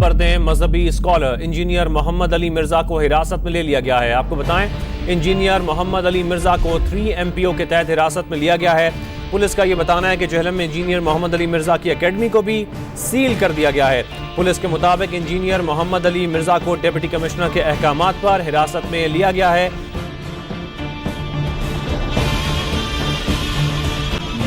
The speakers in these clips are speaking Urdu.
بڑھتے ہیں۔ مذہبی اسکالر انجینئر محمد علی مرزا کو حراست میں لے لیا گیا ہے۔ آپ کو بتائیں انجینئر محمد علی مرزا کو 3 MPO کے تحت حراست میں لیا گیا ہے۔ پولیس کا یہ بتانا ہے کہ جہلم میں انجینئر محمد علی مرزا کی اکیڈمی کو بھی سیل کر دیا گیا ہے۔ پولیس کے مطابق انجینئر محمد علی مرزا کو ڈپٹی کمشنر کے احکامات پر حراست میں لیا گیا ہے۔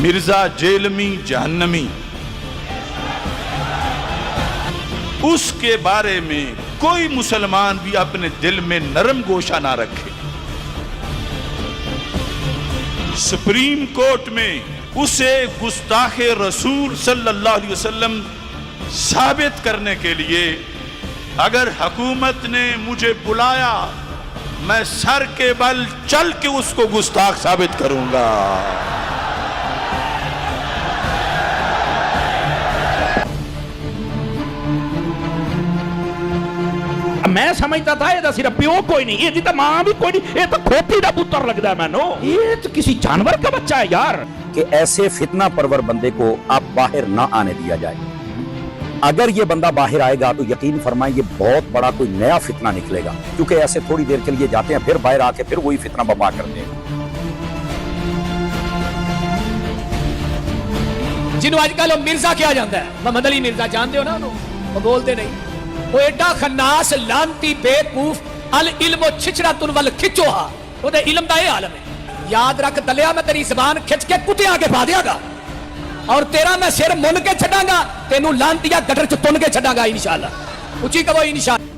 مرزا جہلمی جہنمی، اس کے بارے میں کوئی مسلمان بھی اپنے دل میں نرم گوشہ نہ رکھے۔ سپریم کورٹ میں اسے گستاخ رسول صلی اللہ علیہ وسلم ثابت کرنے کے لیے اگر حکومت نے مجھے بلایا، میں سر کے بل چل کے اس کو گستاخ ثابت کروں گا۔ میں سمجھتا تھا یہ صرف پیو کوئی نہیں، یہ تو ماں بھی کوئی نہیں، یہ تو کھوپی دا پتر لگتا ہے مینو، یہ تو کسی جانور کا بچہ ہے یار۔ کہ ایسے فتنہ پرور بندے کو آپ باہر نہ آنے دیا جائے۔ اگر یہ بندہ باہر آئے گا تو یقین فرمائیں یہ بہت بڑا کوئی نیا فتنہ نکلے گا، کیونکہ ایسے تھوڑی دیر کے لیے جاتے ہیں پھر باہر آ کے پھر وہی فتنہ برپا کرتے ہیں۔ جنہوں آج کل مرزا کیا جانتا ہے، محمد علی مرزا جانتے ہو نا انہوں، وہ بولتے نہیں، وہ ایڈا خناس لانتی بیوقوف العلم چھچراتن ول کھچوہا، وہ دے علم دا یہ عالم ہے۔ یاد رکھ دلیا میں تیری زبان کھچ کے کتے آگے پا دیا گا اور تیرا میں سر من کے چھڑاں گا، تینوں لانتیا گٹر چ تن کے چھڑاں گا انشاءاللہ۔ اچھی کہو انشاءاللہ۔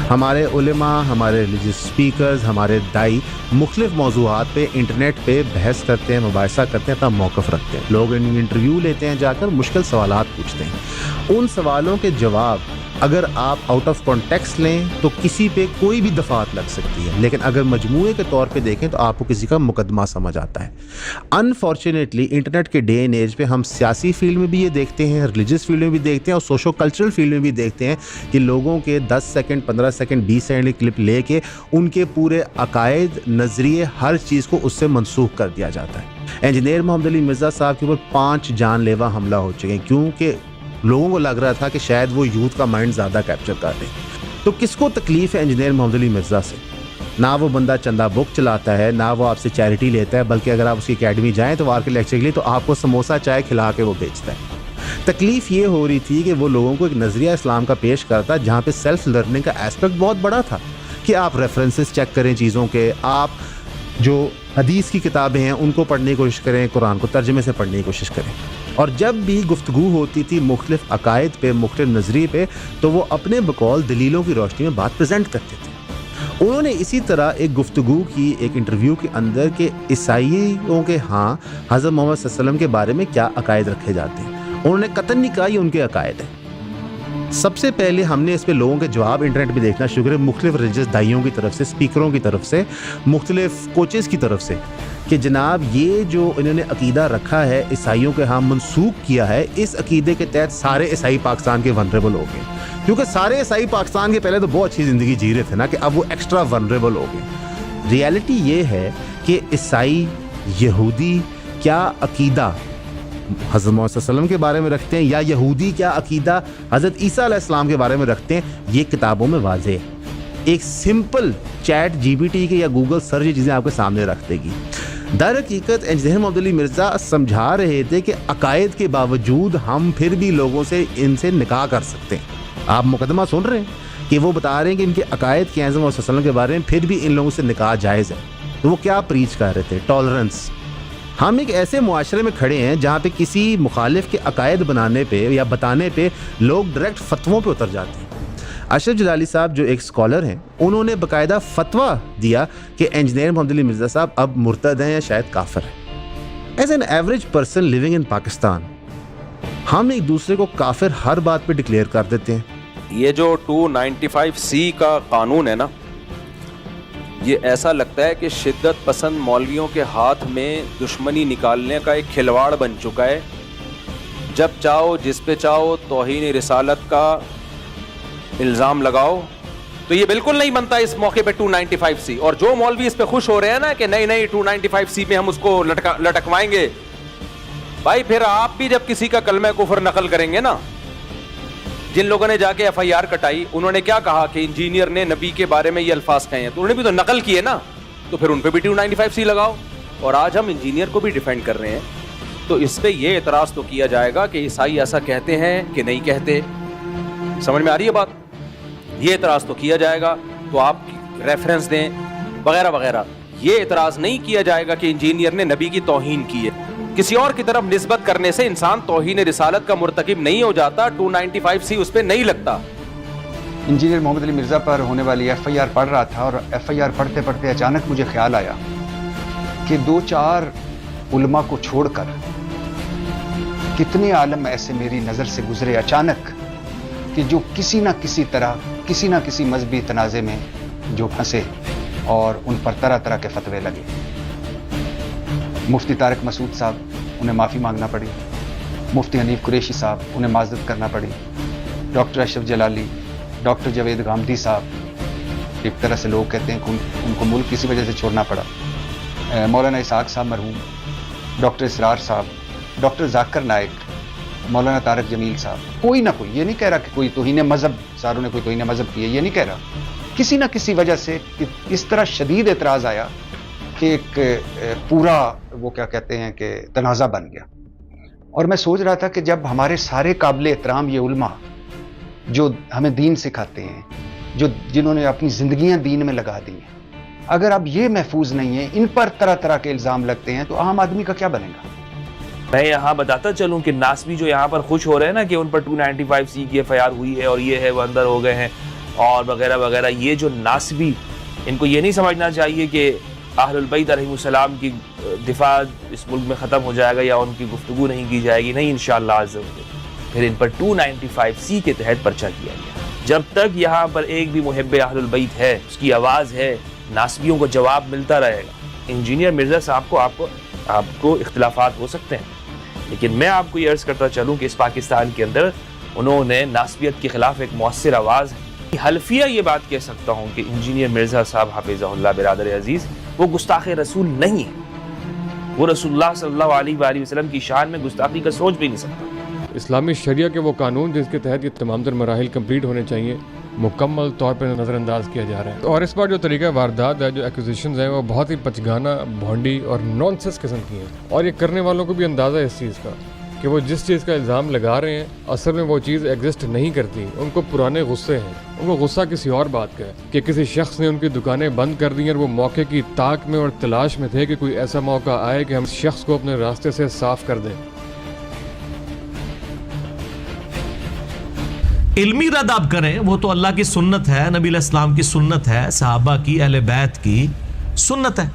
ہمارے علماء، ہمارے ریلیجیس سپیکرز، ہمارے دائی مختلف موضوعات پہ انٹرنیٹ پہ بحث کرتے ہیں، مباحثہ کرتے ہیں، اپنا موقف رکھتے ہیں۔ لوگ انٹرویو لیتے ہیں، جا کر مشکل سوالات پوچھتے ہیں۔ ان سوالوں کے جواب اگر آپ آؤٹ آف کانٹیکسٹ لیں تو کسی پہ کوئی بھی دفعات لگ سکتی ہے، لیکن اگر مجموعے کے طور پہ دیکھیں تو آپ کو کسی کا مقدمہ سمجھ آتا ہے۔ انفارچونیٹلی انٹرنیٹ کے ڈے اینڈ ایج پہ ہم سیاسی فیلڈ میں بھی یہ دیکھتے ہیں، ریلیجیس فیلڈ میں بھی دیکھتے ہیں اور سوشو کلچرل فیلڈ میں بھی دیکھتے ہیں کہ لوگوں کے 10 سیکنڈ 15 سیکنڈ 20 سیکنڈ کی کلپ لے کے ان کے پورے عقائد، نظریے، ہر چیز کو اس سے منسوخ کر دیا جاتا ہے۔ انجینئر محمد علی مرزا صاحب کے اوپر 5 جان لیوا حملہ ہو چکے ہیں، کیونکہ لوگوں کو لگ رہا تھا کہ شاید وہ یوتھ کا مائنڈ زیادہ کیپچر کر دیں۔ تو کس کو تکلیف ہے انجینئر محمد علی مرزا سے؟ نہ وہ بندہ چندہ بک چلاتا ہے، نہ وہ آپ سے چیریٹی لیتا ہے، بلکہ اگر آپ اس کی اکیڈمی جائیں تو وار کے لیکچر کے لیے تو آپ کو سموسہ چائے کھلا کے وہ بیچتا ہے۔ تکلیف یہ ہو رہی تھی کہ وہ لوگوں کو ایک نظریہ اسلام کا پیش کرتا جہاں پہ سیلف لرننگ کا ایسپیکٹ بہت بڑا تھا کہ آپ ریفرنسز چیک کریں چیزوں کے، آپ جو حدیث کی کتابیں ہیں ان کو پڑھنے کی کوشش کریں، قرآن کو ترجمے سے پڑھنے کی کوشش کریں۔ اور جب بھی گفتگو ہوتی تھی مختلف عقائد پہ، مختلف نظریے پہ، تو وہ اپنے بقول دلیلوں کی روشنی میں بات پریزنٹ کرتے تھے۔ انہوں نے اسی طرح ایک گفتگو کی ایک انٹرویو کے اندر کہ عیسائیوں کے ہاں حضرت محمد صلی اللہ علیہ وسلم کے بارے میں کیا عقائد رکھے جاتے ہیں۔ انہوں نے قطعاً نہیں کہا یہ ان کے عقائد ہیں۔ سب سے پہلے ہم نے اس پہ لوگوں کے جواب انٹرنیٹ پہ دیکھنا شروع کرے، مختلف ریلیجیس دائیوں کی طرف سے، اسپیکروں کی طرف سے، مختلف کوچز کی طرف سے، کہ جناب یہ جو انہوں نے عقیدہ رکھا ہے عیسائیوں کے ہاں منسوخ کیا ہے، اس عقیدے کے تحت سارے عیسائی پاکستان کے ونریبل ہو گئے، کیونکہ سارے عیسائی پاکستان کے پہلے تو بہت اچھی زندگی جی رہے تھے نا، کہ اب وہ ایکسٹرا ونریبل ہو گئے۔ ریالٹی یہ ہے کہ عیسائی، یہودی کیا عقیدہ حضرت محمد صلی اللہ علیہ وسلم کے بارے میں رکھتے ہیں، یا یہودی کیا عقیدہ حضرت عیسیٰ علیہ السلام کے بارے میں رکھتے ہیں، یہ کتابوں میں واضح ہے۔ ایک سمپل چیٹ GPT کے یا گوگل سرچ یہ چیزیں آپ کے سامنے رکھ دے گی۔ در حقیقت انجینئر محمد علی مرزا سمجھا رہے تھے کہ عقائد کے باوجود ہم پھر بھی لوگوں سے ان سے نکاح کر سکتے ہیں۔ آپ مقدمہ سن رہے ہیں کہ وہ بتا رہے ہیں کہ ان کے عقائد کے حضرت محمد صلی اللہ علیہ وسلم کے بارے میں پھر بھی ان لوگوں سے نکاح جائز ہے۔ تو وہ کیا پریچ کر رہے تھے؟ ٹالرنس۔ ہم ایک ایسے معاشرے میں کھڑے ہیں جہاں پہ کسی مخالف کے عقائد بنانے پہ یا بتانے پہ لوگ ڈائریکٹ فتووں پہ اتر جاتے ہیں۔ اشرف جلالی صاحب جو ایک اسکالر ہیں، انہوں نے باقاعدہ فتویٰ دیا کہ انجینئر محمد علی مرزا صاحب اب مرتد ہیں یا شاید کافر ہیں۔ As an average person living in Pakistan, ہم ایک دوسرے کو کافر ہر بات پہ ڈکلیئر کر دیتے ہیں۔ یہ جو 295C کا قانون ہے نا، یہ ایسا لگتا ہے کہ شدت پسند مولویوں کے ہاتھ میں دشمنی نکالنے کا ایک کھلواڑ بن چکا ہے۔ جب چاہو جس پہ چاہو توہین رسالت کا الزام لگاؤ، تو یہ بالکل نہیں بنتا اس موقع پہ 295C۔ اور جو مولوی اس پہ خوش ہو رہے ہیں نا کہ نہیں 295C میں ہم اس کو لٹکوائیں گے، بھائی پھر آپ بھی جب کسی کا کلمہ کفر نقل کریں گے نا، جن لوگوں نے جا کے ایف آئی آر کٹائی انہوں نے کیا کہا کہ انجینئر نے نبی کے بارے میں یہ الفاظ کہے ہیں، تو انہوں نے بھی تو نقل کیے نا، تو پھر ان پہ بھی 295C لگاؤ. اور آج ہم انجینئر کو بھی ڈیفینڈ کر رہے ہیں، تو اس پہ یہ اعتراض تو کیا جائے گا کہ عیسائی ایسا کہتے ہیں کہ نہیں کہتے. سمجھ میں آ رہی ہے بات؟ یہ اعتراض تو کیا جائے گا، تو آپ ریفرنس دیں وغیرہ وغیرہ. یہ اعتراض نہیں کیا جائے گا کہ انجینئر نے نبی کی توہین کی ہے. کسی اور کی طرف نسبت کرنے سے انسان توہین رسالت کا مرتکب نہیں ہو جاتا. 295C اس پہ نہیں لگتا. انجینئر محمد علی مرزا پر ہونے والی ایف آئی آر پڑھ رہا تھا، اور ایف آئی آر پڑھتے پڑھتے اچانک مجھے خیال آیا کہ 2-4 علماء کو چھوڑ کر کتنے عالم ایسے میری نظر سے گزرے اچانک کہ جو کسی نہ کسی طرح کسی نہ کسی مذہبی تنازع میں جو پھنسے اور ان پر طرح طرح کے فتوے لگے. مفتی طارق مسعود صاحب، انہیں معافی مانگنا پڑی. مفتی حنیف قریشی صاحب، انہیں معذرت کرنا پڑی. ڈاکٹر اشرف جلالی، ڈاکٹر جاوید غامدی صاحب، ایک طرح سے لوگ کہتے ہیں کہ ان کو ملک کسی وجہ سے چھوڑنا پڑا. مولانا اسحاق صاحب مرحوم، ڈاکٹر اسرار صاحب، ڈاکٹر ذاکر نائک، مولانا طارق جمیل صاحب. کوئی نہ کوئی، یہ نہیں کہہ رہا کہ کوئی توہین مذہب، ساروں نے کوئی توہین مذہب کی ہے، یہ نہیں کہہ رہا. کسی نہ کسی وجہ سے اس طرح شدید اعتراض آیا کہ ایک پورا وہ کیا کہتے ہیں کہ تنازع بن گیا. اور میں سوچ رہا تھا کہ جب ہمارے سارے قابل احترام یہ علماء جو ہمیں دین سکھاتے ہیں، جنہوں نے اپنی زندگیاں دین میں لگا دی ہیں، اگر اب یہ محفوظ نہیں ہے، ان پر طرح طرح کے الزام لگتے ہیں، تو عام آدمی کا کیا بنے گا؟ میں یہاں بتاتا چلوں کہ ناسبی جو یہاں پر خوش ہو رہے ہیں نا کہ ان پر 295C کی ایف آئی آر ہوئی ہے اور یہ ہے وہ اندر ہو گئے ہیں اور وغیرہ وغیرہ، یہ جو ناسبی، ان کو یہ نہیں سمجھنا چاہیے کہ اہل البیت علیہ السلام کی دفاع اس ملک میں ختم ہو جائے گا یا ان کی گفتگو نہیں کی جائے گی. نہیں، انشاءاللہ عز و جل پھر ان پر 295C کے تحت پرچہ کیا گیا. جب تک یہاں پر ایک بھی محب اہل البیت ہے، اس کی آواز ہے، ناسبیوں کو جواب ملتا رہے گا. انجینئر مرزا صاحب کو آپ کو اختلافات ہو سکتے ہیں، لیکن میں آپ کو یہ عرض کرتا چلوں کہ اس پاکستان کے اندر انہوں نے ناسبیت کے خلاف ایک مؤثر آواز ہے. حلفیہ یہ بات کہہ سکتا ہوں کہ انجینئر مرزا صاحب حفظہ اللہ برادر عزیز وہ گستاخ رسول نہیں ہے. وہ رسول اللہ صلی اللہ علیہ وآلہ وسلم کی شان میں گستاخی کا سوچ بھی نہیں سکتا. اسلامی شریعہ کے وہ قانون جس کے تحت یہ تمام تر مراحل کمپلیٹ ہونے چاہیے، مکمل طور پر نظر انداز کیا جا رہا ہے. اور اس بار جو طریقہ واردات ہے، جو ایکوزیشنز ہیں، وہ بہت ہی پچگانہ، بھونڈی اور نان سینس قسم کی ہیں. اور یہ کرنے والوں کو بھی اندازہ ہے اس چیز کا کہ وہ جس چیز کا الزام لگا رہے ہیں اصل میں وہ چیز ایگزسٹ نہیں کرتی. ان کو پرانے غصے ہیں، ان کو غصہ کسی اور بات کا ہے کہ کسی شخص نے ان کی دکانیں بند کر دی اور وہ موقع کی تاک میں اور تلاش میں تھے کہ کوئی ایسا موقع آئے کہ ہم اس شخص کو اپنے راستے سے صاف کر دیں. علمی رد آپ کریں، وہ تو اللہ کی سنت ہے، نبی علیہ السلام کی سنت ہے، صحابہ کی، اہل بیت کی سنت ہے.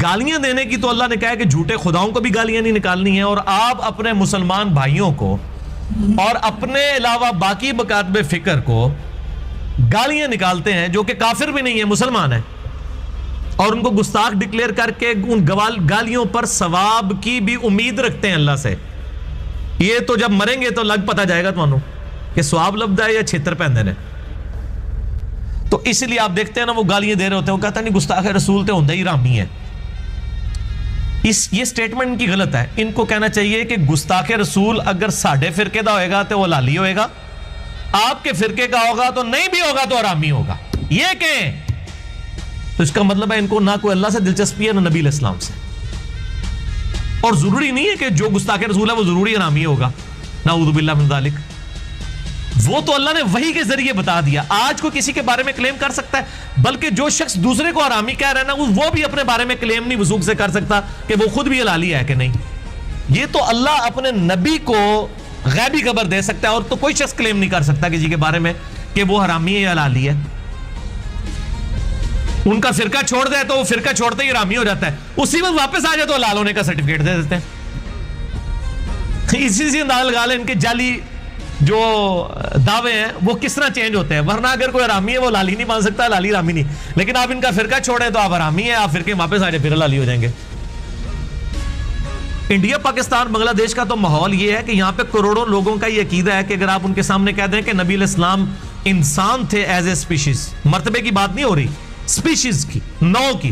گالیاں دینے کی تو اللہ نے کہا ہے کہ جھوٹے خداؤں کو بھی گالیاں نہیں نکالنی ہیں. اور آپ اپنے مسلمان بھائیوں کو اور اپنے علاوہ باقی مکاتب فکر کو گالیاں نکالتے ہیں جو کہ کافر بھی نہیں ہے، مسلمان ہیں، اور ان کو گستاخ ڈکلیئر کر کے ان گالیوں پر ثواب کی بھی امید رکھتے ہیں اللہ سے. یہ تو جب مریں گے تو لگ پتہ جائے گا تمہوں کہ ثواب لبدا ہے یا چھتر پہندے نے. تو اس لیے آپ دیکھتے ہیں نا وہ گالیاں دے رہے ہوتے ہیں، وہ کہتا ہے نہیں گستاخ رسول تے ہوندے ہی رامی ہے. یہ سٹیٹمنٹ ان کی غلط ہے. ان کو کہنا چاہیے کہ گستاخ رسول اگر ساڑھے فرقے دا ہوئے گا تو وہ لالی ہوئے گا، آپ کے فرقے کا ہوگا تو نہیں بھی ہوگا تو حرامی ہوگا. یہ کہیں تو اس کا مطلب ہے ان کو نہ کوئی اللہ سے دلچسپی ہے نہ نبی علیہ السلام سے. اور ضروری نہیں ہے کہ جو گستاخ رسول ہے وہ ضروری حرامی ہوگا، نعوذ باللہ من ذالک. وہ تو اللہ نے وحی کے ذریعے بتا دیا. آج کو کسی کے بارے میں کلیم کر سکتا ہے، بلکہ جو شخص دوسرے کو حرامی کہہ رہا ہے نا وہ بھی اپنے بارے میں کلیم نہیں وثوق سے کر سکتا کہ وہ خود بھی حلالی ہے کہ نہیں. یہ تو اللہ اپنے نبی کو غیبی خبر دے سکتا ہے، اور تو کوئی شخص کلیم نہیں کر سکتا کسی کے بارے میں کہ وہ حرامی ہے یا حلالی ہے. ان کا فرقہ چھوڑ دے تو وہ فرقہ چھوڑتے ہی حرامی ہو جاتا ہے، اسی وقت واپس آ جائے تو حلال ہونے کا سرٹیفکیٹ دے دیتے ہیں. اسی سے اندازہ لگا لیں ان کے جعلی جو دعوے ہیں وہ کس طرح چینج ہوتے ہیں. ورنہ اگر کوئی حرامی ہے وہ لالی نہیں مان سکتا، لالی حرامی نہیں. لیکن آپ ان کا فرقہ چھوڑیں تو آپ حرامی ہیں، آپ فرقے واپس آ جائے پھر لالی ہو جائیں گے. انڈیا پاکستان بنگلہ دیش کا تو ماحول یہ ہے کہ یہاں پہ کروڑوں لوگوں کا یہ عقیدہ ہے کہ اگر آپ ان کے سامنے کہہ دیں کہ نبی علیہ السلام انسان تھے ایز اے سپیشیز، مرتبے کی بات نہیں ہو رہی، سپیشیز کی، نو کی،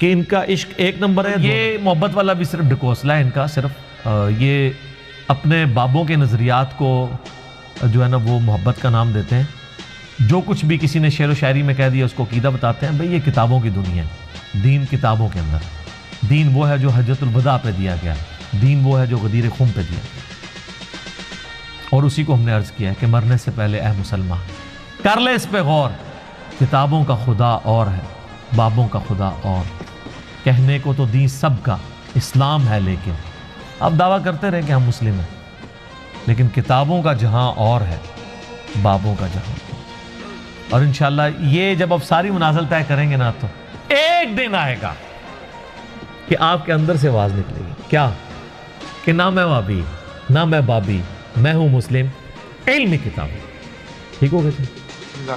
کہ ان کا عشق ایک نمبر ہے. یہ محبت والا بھی صرف ڈھکوسلا ہے ان کا، صرف یہ اپنے بابوں کے نظریات کو جو ہے نا وہ محبت کا نام دیتے ہیں. جو کچھ بھی کسی نے شعر و شاعری میں کہہ دیا اس کو عقیدہ بتاتے ہیں. بھئی یہ کتابوں کی دنیا ہے، دین کتابوں کے اندر. دین وہ ہے جو حجۃ الوداع پہ دیا گیا، دین وہ ہے جو غدیر خم پہ دیا گیا. اور اسی کو ہم نے عرض کیا ہے کہ مرنے سے پہلے اے مسلمان کر لے اس پہ غور. کتابوں کا خدا اور ہے، بابوں کا خدا اور. کہنے کو تو دین سب کا اسلام ہے، لیکن آپ دعویٰ کرتے رہے کہ ہم مسلم ہیں، لیکن کتابوں کا جہاں اور ہے، بابوں کا جہاں. اور انشاءاللہ یہ جب آپ ساری منازل طے کریں گے نا تو ایک دن آئے گا کہ آپ کے اندر سے آواز نکلے گی. کیا؟ کہ نہ میں وابی نہ میں بابی، میں ہوں مسلم، علمی کتاب. ٹھیک ہو گیا؟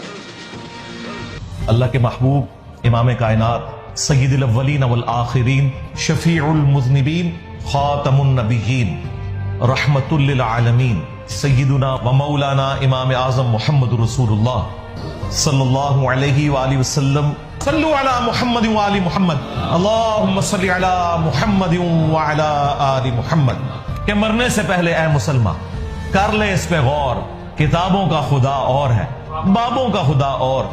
اللہ کے محبوب امام کائنات سید الاولین والآخرین شفیع المذنبین خاتم النبیین رحمت للعالمین سیدنا و مولانا امام اعظم محمد رسول اللہ صلی اللہ علیہ وآلہ وسلم. صلو علی محمد وآل محمد، اللہم صلی علی محمد وعلی آل محمد. کہ مرنے سے پہلے اے مسلمان کر لے اس پہ غور. کتابوں کا خدا اور ہے، بابوں کا خدا اور.